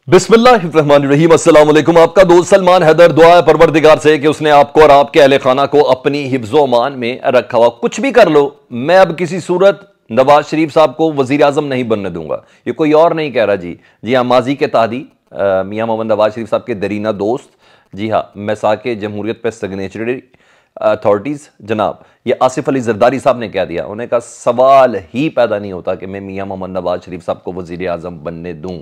बिस्मिल्लाहिर्रहमानिर्रहीम। अस्सलाम वालेकुम। आपका दोस्त सलमान हैदर। दुआ है परवरदिगार से कि उसने आपको और आपके अहले खाना को अपनी हिफ्ज़ो अमान में रखा हुआ। कुछ भी कर लो, मैं अब किसी सूरत नवाज शरीफ साहब को वजीर आजम नहीं बनने दूंगा। ये कोई और नहीं कह रहा जी हाँ, माजी के तादी मियाँ मोहम्मद नवाज शरीफ साहब के दरीना दोस्त, जी हाँ, मैसाके जमहूरियत पे सिग्नेचरी अथॉरिटीज़ जनाब ये आसिफ अली जरदारी साहब ने कह दिया। उन्हें कहा सवाल ही पैदा नहीं होता कि मैं मियाँ मोहम्मद नवाज शरीफ साहब को वजीर आजम बनने दूँ।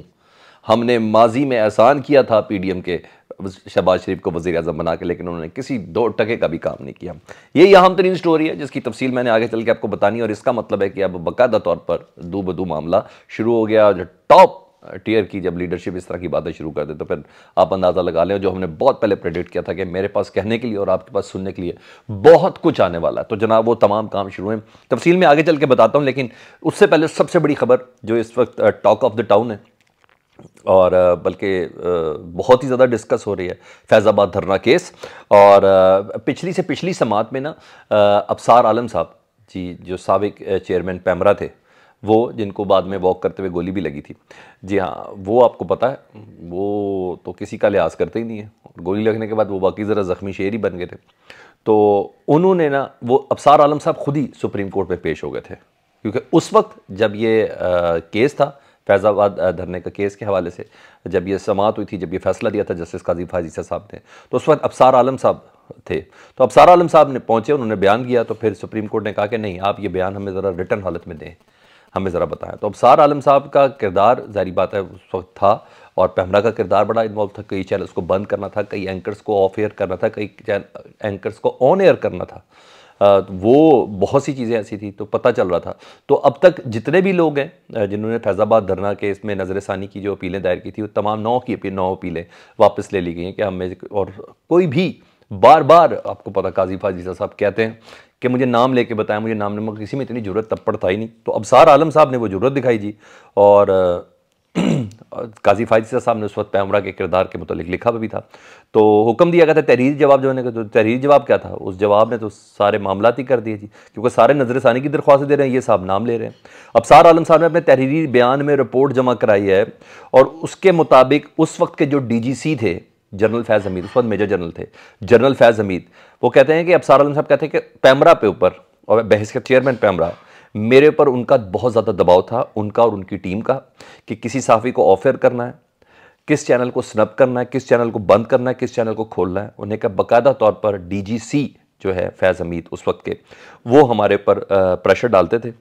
हमने माजी में एहसान किया था पीडीएम के शहबाज शरीफ को वज़ीर आज़म बना के, लेकिन उन्होंने किसी 2 टके का भी काम नहीं किया। ये अहम तरीन स्टोरी है जिसकी तफसील मैंने आगे चल के आपको बतानी है, और इसका मतलब है कि अब बाकायदा तौर पर दू बदू मामला शुरू हो गया। जो टॉप टीयर की जब लीडरशिप इस तरह की बातें शुरू कर दे तो फिर आप अंदाज़ा लगा लें, जो हमने बहुत पहले प्रेडिक्ट किया था कि मेरे पास कहने के लिए और आपके पास सुनने के लिए बहुत कुछ आने वाला है। तो जनाब वो तमाम काम शुरू हैं, तफसील में आगे चल के बताता हूँ। लेकिन उससे पहले सबसे बड़ी खबर जो इस वक्त टॉक ऑफ द टाउन है और बल्कि बहुत ही ज़्यादा डिस्कस हो रही है, फैज़ाबाद धरना केस। और पिछली से पिछली समात में ना अबसार आलम साहब जी, जो साबिक चेयरमैन पैमरा थे, वो जिनको बाद में वॉक करते हुए गोली भी लगी थी, जी हाँ, वो आपको पता है वो तो किसी का लिहाज करते ही नहीं है। गोली लगने के बाद वो बाकी ज़रा ज़ख्मी शेर ही बन गए थे। तो उन्होंने ना, वो अबसार आलम साहब खुद ही सुप्रीम कोर्ट में पेश हो गए थे, क्योंकि उस वक्त जब ये केस था फैज़ाबाद धरने का केस के हवाले से, जब ये समात हुई थी, जब ये फैसला दिया था जस्टिस काजी फाजीसा साहब ने, तो उस वक्त अबसार आलम साहब थे। तो अबसार आलम साहब ने पहुंचे, उन्होंने बयान किया, तो फिर सुप्रीम कोर्ट ने कहा कि नहीं, आप ये बयान हमें ज़रा रिटर्न हालत में दें, हमें ज़रा बताएं। तो अबसार आलम साहब का किरदार जारी बात है उस वक्त था, और पैमरा का किरदार बड़ा इन्वॉल्व था। कई चैनल्स को बंद करना था, कई एंकर्स को ऑफ एयर करना था, कई एंकर्स को ऑन एयर करना था। वो बहुत सी चीज़ें ऐसी थी, तो पता चल रहा था। तो अब तक जितने भी लोग हैं जिन्होंने फैज़ाबाद धरना केस में नज़रसानी की जो अपीलें दायर की थी, वो तमाम 9 अपीलें वापस ले ली गई हैं कि हमें, और कोई भी बार बार आपको पता काजी फाजीसा साहब कहते हैं कि मुझे नाम लेके बताएं, मुझे नाम लेने में किसी में इतनी ज़रूरत तब पड़ता ही नहीं। तो अबसार आलम साहब ने वो ज़रूरत दिखाई जी, और काजी फाजीसा साहब ने उस वक्त पैमरा के किरदार के मुतालिक लिखा भी था। तो हुक्म दिया गया था तहरीरी जवाब जो है, तो तहरीरी जवाब क्या था, उस जवाब ने तो सारे मामलात ही कर दिए जी, क्योंकि सारे नजरसानी की दरख्वास्त दे रहे हैं, ये साहब नाम ले रहे हैं। अबसार आलम साहब ने अपने तहरीरी बयान में रिपोर्ट जमा कराई है, और उसके मुताबिक उस वक्त के जो डीजीसी थे जनरल फैज़ हमीद, उस वक्त मेजर जनरल थे जनरल फैज़ हमीद, वो कहते हैं कि अबसार आलम साहब कहते हैं कि पैमरा पे ऊपर, और बहस के चेयरमैन पैमरा, मेरे ऊपर उनका बहुत ज़्यादा दबाव था, उनका और उनकी टीम का, कि किसी सहाफ़ी को ऑफर करना है, किस चैनल को स्नब करना है, किस चैनल को बंद करना है, किस चैनल को खोलना है। उन्हें का बाकायदा तौर पर डीजीसी जो है फैज़ हमीद उस वक्त के, वो हमारे ऊपर प्रेशर डालते थे।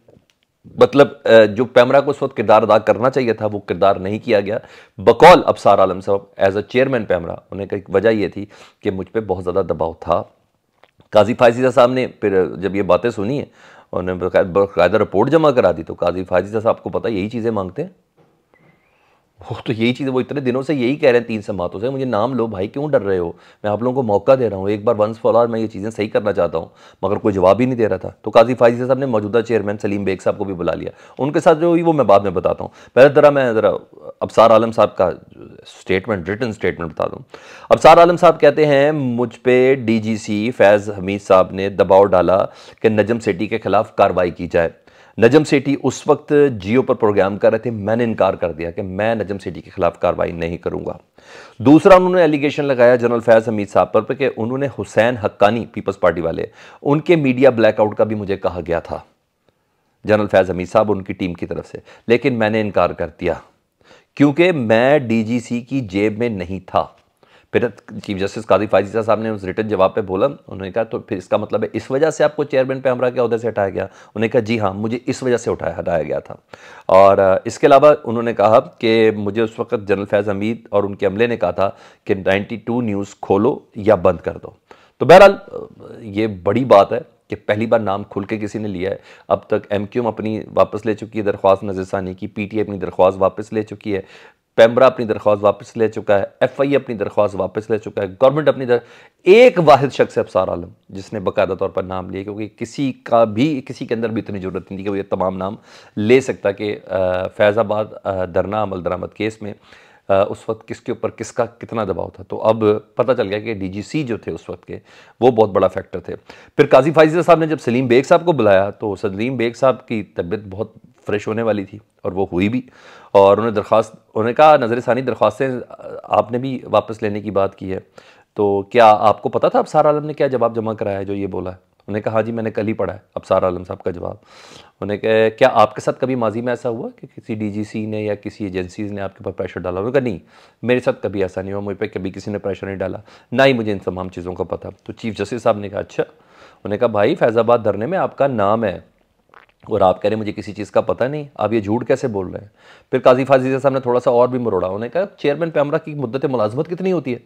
मतलब जो पैमरा को उस वक्त किरदार अदा करना चाहिए था, वो किरदार नहीं किया गया बकौल अबसार आलम साहब एज अ चेयरमैन पैमरा। उन्हें का एक वजह ये थी कि मुझ पर बहुत ज़्यादा दबाव था। काजी फाजीसा साहब ने फिर जब ये बातें सुनी है, उन्होंने बाकायदा रिपोर्ट जमा करा दी। तो काजी फाजीसा साहब को पता यही चीज़ें मांगते हैं, वो तो यही चीज़, वो इतने दिनों से यही कह रहे हैं 3 समातों से, मुझे नाम लो भाई, क्यों डर रहे हो, मैं आप लोगों को मौका दे रहा हूँ, एक बार वंस फॉर ऑल मैं ये चीज़ें सही करना चाहता हूँ। मगर कोई जवाब ही नहीं दे रहा था। तो काजी फाजीसा साहब ने मौजूदा चेयरमैन सलीम बेग साहब को भी बुला लिया। उनके साथ जो हुई वो मैं बाद में बताता हूँ। पहले मैं ज़रा अबसार आलम साहब का स्टेटमेंट, रिटन स्टेटमेंट बता दूँ। अबसार आलम साहब कहते हैं, मुझ पर डीजीसी फैज़ हमीद साहब ने दबाव डाला कि नजम सेठी के खिलाफ कार्रवाई की जाए। नजम सेठी उस वक्त जियो पर प्रोग्राम कर रहे थे, मैंने इनकार कर दिया कि मैं नजम सेठी के खिलाफ कार्रवाई नहीं करूंगा। दूसरा, उन्होंने एलिगेशन लगाया जनरल फैज़ हमीद साहब पर कि उन्होंने हुसैन हक्कानी, पीपल्स पार्टी वाले, उनके मीडिया ब्लैकआउट का भी मुझे कहा गया था, जनरल फैज़ हमीद साहब उनकी टीम की तरफ से, लेकिन मैंने इनकार कर दिया क्योंकि मैं डीजीसी की जेब में नहीं था। फिर चीफ जस्टिस काजी फाजीसा साहब ने उस रिटन जवाब पे बोला, उन्होंने कहा तो फिर इसका मतलब है इस वजह से आपको चेयरमैन पैमरा के ओहदे से हटाया गया। उन्होंने कहा जी हाँ, मुझे इस वजह से हटाया गया था। और इसके अलावा उन्होंने कहा कि मुझे उस वक्त जनरल फैज़ हमीद और उनके अमले ने कहा था कि 92 न्यूज़ खोलो या बंद कर दो। तो बहरहाल ये बड़ी बात है कि पहली बार नाम खुल के किसी ने लिया है। अब तक MQM अपनी वापस ले चुकी है दरख्वास्त नज़रसानी की, PTI अपनी दरख्वास्त वापस ले चुकी है, पैमरा अपनी दरख्वास्त वापस ले चुका है, FI अपनी दरख्वास्त वापस ले चुका है, गवर्नमेंट अपनी एक वाहिद शख्स है अबसार आलम जिसने बाकायदा तौर पर नाम लिया, क्योंकि किसी के अंदर भी इतनी ज़रूरत नहीं थी कि वो ये तमाम नाम ले सकता कि फैज़ाबाद धरना अमल दरामद केस में उस वक्त किसके ऊपर किसका कितना दबाव था। तो अब पता चल गया कि डीजीसी जो थे उस वक्त के, वो बहुत बड़ा फैक्टर थे। फिर काजी फाजीसा साहब ने जब सलीम बेग साहब को बुलाया, तो सलीम बेग साहब की तबीयत बहुत फ्रेश होने वाली थी और वो हुई भी। और उन्होंने कहा नज़र सानी दरख्वास्तें आपने भी वापस लेने की बात की है, तो क्या आपको पता था अबसार आलम ने क्या जवाब जमा कराया है जो ये बोला है? उन्होंने कहा हाँ जी मैंने कल ही पढ़ा है अबसार आलम साहब का जवाब। उन्होंने कहा क्या आपके साथ कभी माजी में ऐसा हुआ कि किसी डीजीसी ने या किसी एजेंसीज ने आपके ऊपर प्रेशर डाला? उन्होंने कहा नहीं, मेरे साथ कभी ऐसा नहीं हुआ, मुझ पर कभी किसी ने प्रेशर नहीं डाला, ना ही मुझे इन तमाम चीज़ों का पता। तो चीफ जस्टिस साहब ने कहा अच्छा। उन्होंने कहा भाई फैज़ाबाद धरने में आपका नाम है और आप कह रहे हैं मुझे किसी चीज़ का पता नहीं, आप ये झूठ कैसे बोल रहे हैं? फिर काजी फाजीज़ा साहब ने थोड़ा सा और भी मरोड़ा। उन्होंने कहा चेयरमैन पैमरा की मुद्दत मुलाजमत कितनी होती है?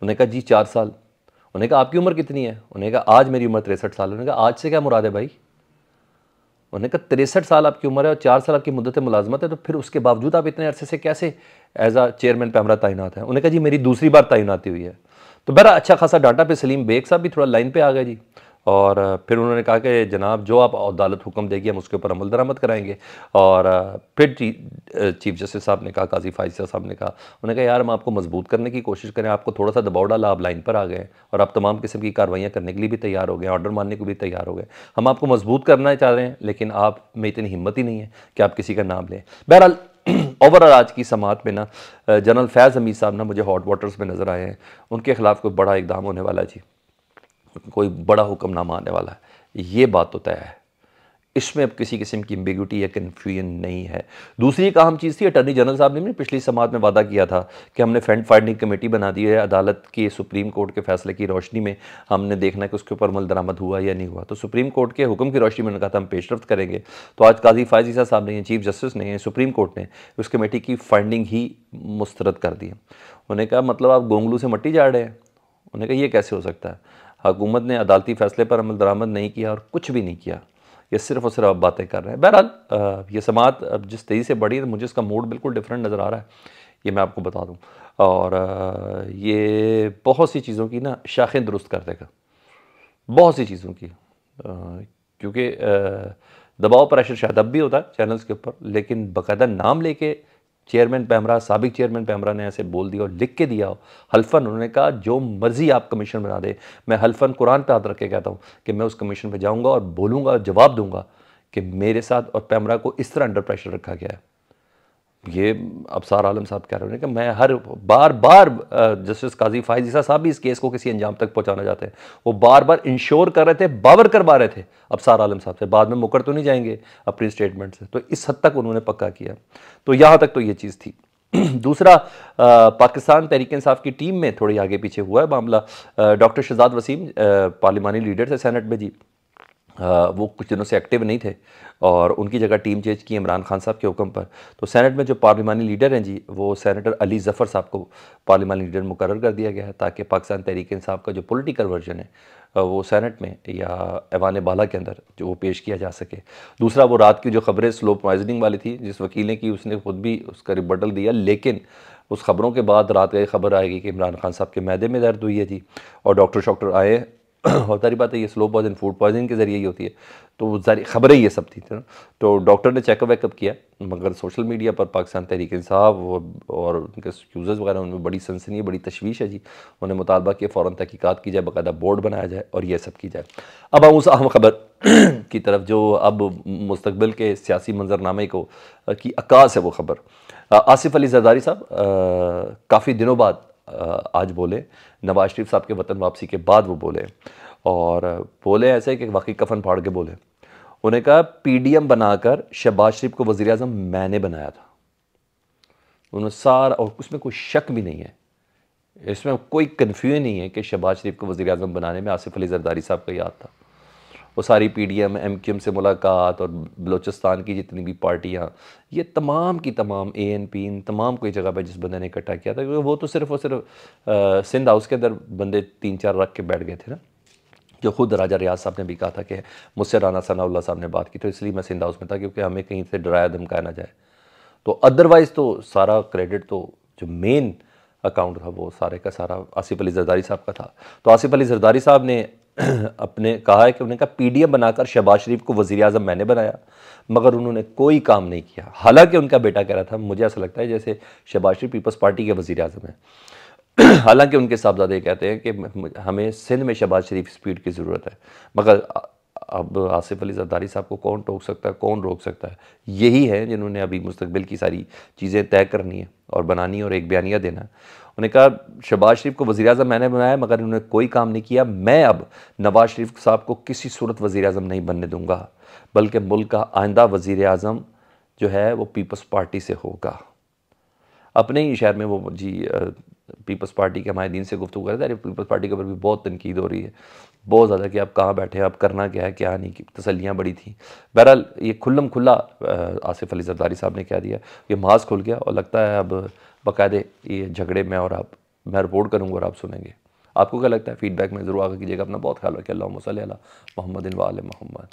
उन्होंने कहा जी 4 साल। उन्होंने कहा आपकी उम्र कितनी है? उन्होंने कहा आज मेरी उम्र 63 साल। उन्होंने कहा आज से क्या मुराद है भाई? उन्होंने कहा 63 साल आपकी उम्र है और 4 साल आपकी मुद्दत मुलाजमत है, तो फिर उसके बावजूद आप इतने अरसे से कैसे एज आ चेयरमैन पैमरा तैनात है? उन्होंने कहा जी मेरी दूसरी बार तैनाती हुई है। तो बहरा अच्छा खासा डाटा पे सलीम बेग साहब भी थोड़ा लाइन पे आ गए जी। और फिर उन्होंने कहा कि जनाब जो आप अदालत हुक्म देगी हम उसके ऊपर अमल दरामद कराएंगे। और फिर चीफ जस्टिस साहब ने कहा, काजी फाइज़ा साहब ने कहा, उन्होंने कहा यार हम आपको मजबूत करने की कोशिश करें, आपको थोड़ा सा दबाव डाला, आप लाइन पर आ गए और आप तमाम किस्म की कार्रवाइयाँ करने के लिए भी तैयार हो गए, ऑर्डर मानने को भी तैयार हो गए। हम आपको मजबूत करना चाह रहे हैं लेकिन आप में इतनी हिम्मत ही नहीं है कि आप किसी का नाम लें। बहरहाल ओवरऑल आज की समात में ना जनरल फैज़ हमीद साहब ना मुझे हॉट वाटर्स में नज़र आए हैं। उनके खिलाफ कोई बड़ा इकदाम होने वाला है जी, कोई बड़ा हुक्मनामा आने वाला है, ये बात तो तय है। इसमें अब किसी किस्म की एम्बिग्यूटी या कन्फ्यूजन नहीं है। दूसरी एक अहम चीज़ थी, अटॉर्नी जनरल साहब ने पिछली समात में वादा किया था कि हमने फैक्ट फाइंडिंग कमेटी बना दी है, अदालत के सुप्रीम कोर्ट के फैसले की रोशनी में हमने देखना है कि उसके ऊपर अमल दरामद हुआ या नहीं हुआ। तो सुप्रीम कोर्ट के हुक्म की रोशनी में कहा था हम पेशरफ्त करेंगे। तो आज काजी फाइज़ा साहब ने, चीफ जस्टिस ने, सुप्रीम कोर्ट ने उस कमेटी की फाइंडिंग ही मुस्तरद कर दी। उन्होंने कहा मतलब आप गोंगलू से मट्टी झाड़ रहे हैं? उन्होंने कहा ये कैसे हो सकता है, हुकूमत ने अदालती फैसले पर अमल दरामद नहीं किया और कुछ भी नहीं किया, ये सिर्फ और सिर्फ आप बातें कर रहे हैं। बहरहाल ये समात अब जिस तेज़ी से बढ़ी है मुझे इसका मूड बिल्कुल डिफरेंट नज़र आ रहा है, ये मैं आपको बता दूं। और ये बहुत सी चीज़ों की ना शाखें दुरुस्त कर देगा, बहुत सी चीज़ों की, क्योंकि दबाव प्रेशर शायद अब भी होता है चैनल्स के ऊपर, लेकिन बाकायदा नाम लेके चेयरमैन पैमरा, साबिक चेयरमैन पैमरा ने ऐसे बोल दिया और लिख के दिया हो हल्फन। उन्होंने कहा जो मर्जी आप कमीशन बना दे, मैं हल्फन कुरान पे हाथ रख के कहता हूँ कि मैं उस कमीशन पे जाऊँगा और बोलूँगा और जवाब दूंगा कि मेरे साथ और पैमरा को इस तरह अंडर प्रेशर रखा गया है। ये अबसार आलम साहब कह रहे हैं कि मैं हर बार जस्टिस काजी फाइज़ा साहब भी इस केस को किसी अंजाम तक पहुंचाना चाहते हैं, वो बार बार इंश्योर कर रहे थे, बावर करवा रहे थे अबसार आलम साहब से, बाद में मुकर तो नहीं जाएंगे अपनी स्टेटमेंट से। तो इस हद तक उन्होंने पक्का किया। तो यहाँ तक तो ये चीज़ थी। दूसरा, पाकिस्तान तहरीक इंसाफ की टीम में थोड़ी आगे पीछे हुआ है मामला। डॉक्टर शहजाद वसीम पार्लिमानी लीडर थे सेनेट में जी, वो कुछ दिनों से एक्टिव नहीं थे और उनकी जगह टीम चेंज की इमरान खान साहब के हुक्म पर। तो सेनेट में जो पार्लिमानी लीडर हैं जी, वो सेनेटर अली ज़फ़र साहब को पार्लिमानी लीडर मुकर्रर कर दिया गया है ताकि पाकिस्तान तहरीक इंसाफ का जो पॉलिटिकल वर्जन है वो सेनेट में या ऐवान बाला के अंदर जो वो पेश किया जा सके। दूसरा, वो रात की जो खबरें स्लो पॉइजनिंग वाली थी जिस वकील ने की, उसने खुद भी उसका रिबटल दिया, लेकिन उस खबरों के बाद रात का खबर आएगी कि इमरान खान साहब के मैदे में दर्द हुई है जी और डॉक्टर आए और सारी बात है ये स्लो पॉइजन फूड पॉइजनिंग के ज़रिए ही होती है। तो वो सारी खबरें ये सब थी ना। तो डॉक्टर ने चेकअप वेकअप किया, मगर सोशल मीडिया पर पाकिस्तान तहरीक इंसाफ और उनके यूज़र्स वगैरह उनमें बड़ी सनसनी, बड़ी तशवीश है जी। उन्हें मुतालबा किया फ़ौरन तहकीकात की जाए, बाकायदा बोर्ड बनाया जाए और ये सब की जाए। अब हम उस अहम खबर की तरफ जो अब मुस्तकबिल के सियासी मंजरनामे को की अक्कास है वो खबर। आसिफ अली जरदारी साहब काफ़ी दिनों बाद आज बोले, नवाज शरीफ साहब के वतन वापसी के बाद वो बोले और बोले ऐसे कि वाकई कफन फाड़ के बोले। उन्होंने कहा पीडीएम बनाकर शहबाज शरीफ को वज़ीर आज़म मैंने बनाया था। उन्होंने सारा, और उसमें कोई शक भी नहीं है, इसमें कोई कन्फ्यूजन नहीं है कि शहबाज शरीफ को वज़ीर आज़म बनाने में आसिफ अली जरदारी साहब का याद था। वो सारी पीडीएम एमक्यूएम से मुलाकात और बलोचिस्तान की जितनी भी पार्टियां, ये तमाम की तमाम एएनपी, इन तमाम कोई जगह पे जिस बंदे ने इकट्ठा किया था, क्योंकि वो तो सिर्फ और सिर्फ सिंध हाउस के अंदर बंदे 3-4 रख के बैठ गए थे ना, जो खुद राजा रियाज साहब ने भी कहा था कि मुझसे राना सनाउल्लाह साहब ने बात की, तो इसलिए मैं सिंध हाउस में था क्योंकि हमें कहीं से डराया धमकाया ना जाए। तो अदरवाइज़ तो सारा क्रेडिट तो जो मेन अकाउंट था वो सारे का सारा आसिफ अली जरदारी साहब का था। तो आसिफ अली जरदारी साहब ने अपने कहा है कि उन्होंने कहा पीडीएम बनाकर शहबाज शरीफ को वज़ीर आज़म मैंने बनाया, मगर उन्होंने कोई काम नहीं किया। हालांकि उनका बेटा कह रहा था, मुझे ऐसा लगता है जैसे शहबाज शरीफ पीपल्स पार्टी के वज़ीर आज़म हैं। हालांकि उनके साहबजादे कहते हैं कि हमें सिंध में शहबाज शरीफ स्पीड की ज़रूरत है, मगर अब आसिफ अली जरदारी साहब को कौन टोक सकता है, कौन रोक सकता है? यही है जिन्होंने अभी मुस्तकबिल की सारी चीज़ें तय करनी है और बनानी है और एक बयानिया देना है। उन्होंने कहा शहबाज शरीफ को वज़ीर-ए-आज़म मैंने बनाया मगर उन्होंने कोई काम नहीं किया, मैं अब नवाज शरीफ साहब को किसी सूरत वज़ीर-ए-आज़म नहीं बनने दूंगा, बल्कि मुल्क का आइंदा वज़ीर-ए-आज़म जो है वो पीपल्स पार्टी से होगा। अपने ही शहर में वो जी पीपल्स पार्टी के हमारे से गुफ्तगू कर रहे थे, पीपल्स पार्टी के ऊपर भी बहुत तनकीद हो रही है, बहुत ज़्यादा, कि आप कहाँ बैठे हैं, आप करना क्या है क्या नहीं, की तसल्लियाँ बड़ी थी। बहरहाल ये खुल्लम खुल्ला आसिफ अली जरदारी साहब ने कह दिया, ये मास खुल गया और लगता है अब बाकायदे ये झगड़े में और मैं रिपोर्ट करूँगा और आप सुनेंगे। आपको क्या लगता है? फीडबैक में ज़रूर आगे कीजिएगा। अपना बहुत ख्याल रखिए। अल्लाहुम्मा सल्ली अला मुहम्मदिन व आले मुहम्मद।